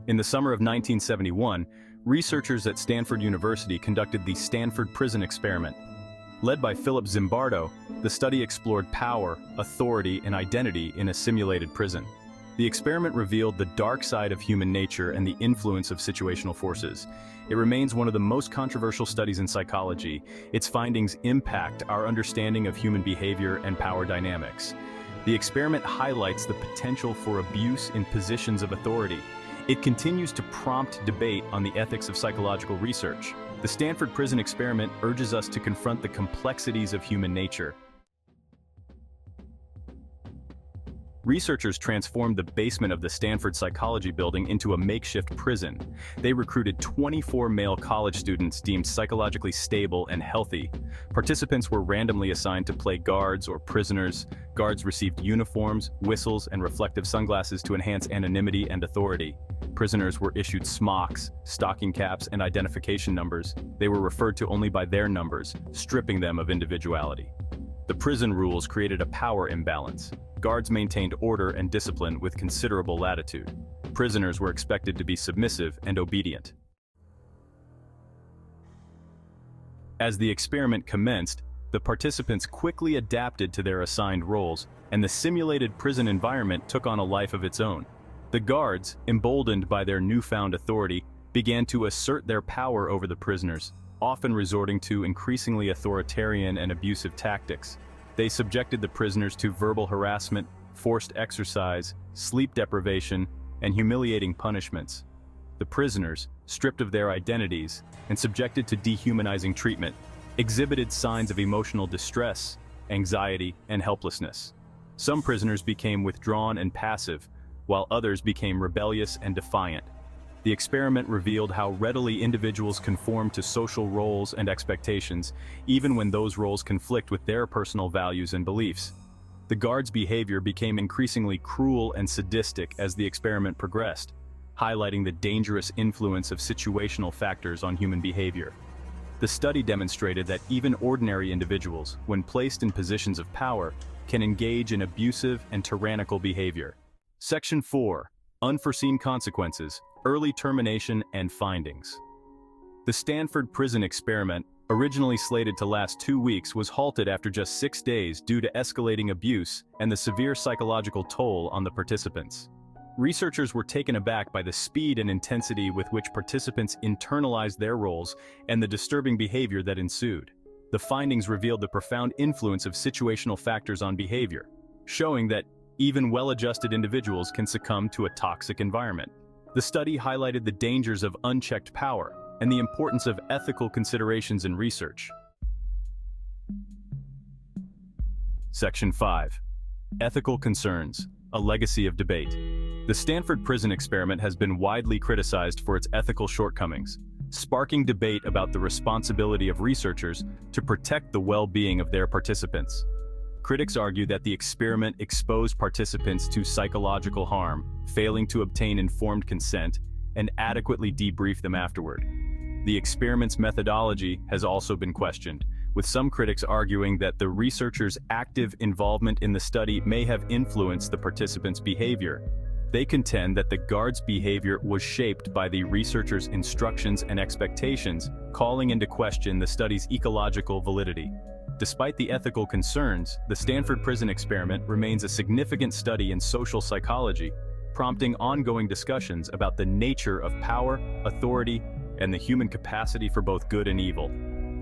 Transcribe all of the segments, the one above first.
In the summer of 1971, researchers at Stanford University conducted the Stanford Prison Experiment. Led by Philip Zimbardo, the study explored power, authority, and identity in a simulated prison. The experiment revealed the dark side of human nature and the influence of situational forces. It remains one of the most controversial studies in psychology. Its findings impact our understanding of human behavior and power dynamics. The experiment highlights the potential for abuse in positions of authority. It continues to prompt debate on the ethics of psychological research. The Stanford Prison Experiment urges us to confront the complexities of human nature. Researchers transformed the basement of the Stanford Psychology Building into a makeshift prison. They recruited 24 male college students deemed psychologically stable and healthy. Participants were randomly assigned to play guards or prisoners. Guards received uniforms, whistles, and reflective sunglasses to enhance anonymity and authority. Prisoners were issued smocks, stocking caps, and identification numbers. They were referred to only by their numbers, stripping them of individuality. The prison rules created a power imbalance. Guards maintained order and discipline with considerable latitude. Prisoners were expected to be submissive and obedient. As the experiment commenced, the participants quickly adapted to their assigned roles, and the simulated prison environment took on a life of its own. The guards, emboldened by their newfound authority, began to assert their power over the prisoners, often resorting to increasingly authoritarian and abusive tactics. They subjected the prisoners to verbal harassment, forced exercise, sleep deprivation, and humiliating punishments. The prisoners, stripped of their identities and subjected to dehumanizing treatment, exhibited signs of emotional distress, anxiety, and helplessness. Some prisoners became withdrawn and passive, while others became rebellious and defiant. The experiment revealed how readily individuals conform to social roles and expectations, even when those roles conflict with their personal values and beliefs. The guards' behavior became increasingly cruel and sadistic as the experiment progressed, highlighting the dangerous influence of situational factors on human behavior. The study demonstrated that even ordinary individuals, when placed in positions of power, can engage in abusive and tyrannical behavior. Section 4. Unforeseen consequences, early termination, and findings. The Stanford Prison Experiment, originally slated to last 2 weeks, was halted after just 6 days due to escalating abuse and the severe psychological toll on the participants. Researchers were taken aback by the speed and intensity with which participants internalized their roles and the disturbing behavior that ensued. The findings revealed the profound influence of situational factors on behavior, showing that even well-adjusted individuals can succumb to a toxic environment. The study highlighted the dangers of unchecked power and the importance of ethical considerations in research. Section 5. Ethical concerns, a legacy of debate. The Stanford Prison Experiment has been widely criticized for its ethical shortcomings, sparking debate about the responsibility of researchers to protect the well-being of their participants. Critics argue that the experiment exposed participants to psychological harm, failing to obtain informed consent, and adequately debrief them afterward. The experiment's methodology has also been questioned, with some critics arguing that the researchers' active involvement in the study may have influenced the participants' behavior. They contend that the guards' behavior was shaped by the researchers' instructions and expectations, calling into question the study's ecological validity. Despite the ethical concerns, the Stanford Prison Experiment remains a significant study in social psychology, prompting ongoing discussions about the nature of power, authority, and the human capacity for both good and evil.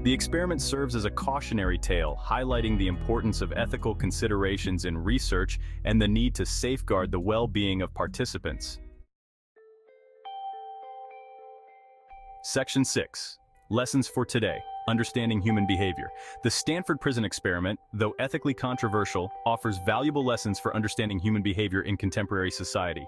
The experiment serves as a cautionary tale, highlighting the importance of ethical considerations in research and the need to safeguard the well-being of participants. Section 6. Lessons for today. Understanding human behavior. The Stanford Prison Experiment, though ethically controversial, offers valuable lessons for understanding human behavior in contemporary society.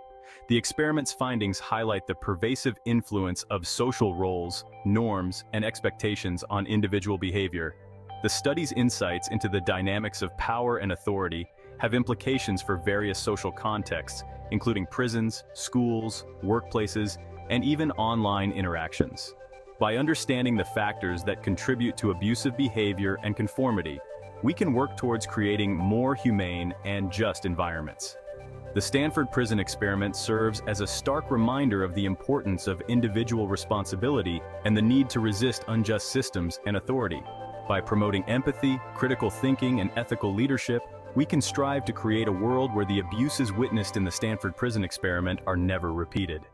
The experiment's findings highlight the pervasive influence of social roles, norms, and expectations on individual behavior. The study's insights into the dynamics of power and authority have implications for various social contexts, including prisons, schools, workplaces, and even online interactions. By understanding the factors that contribute to abusive behavior and conformity, we can work towards creating more humane and just environments. The Stanford Prison Experiment serves as a stark reminder of the importance of individual responsibility and the need to resist unjust systems and authority. By promoting empathy, critical thinking, and ethical leadership, we can strive to create a world where the abuses witnessed in the Stanford Prison Experiment are never repeated.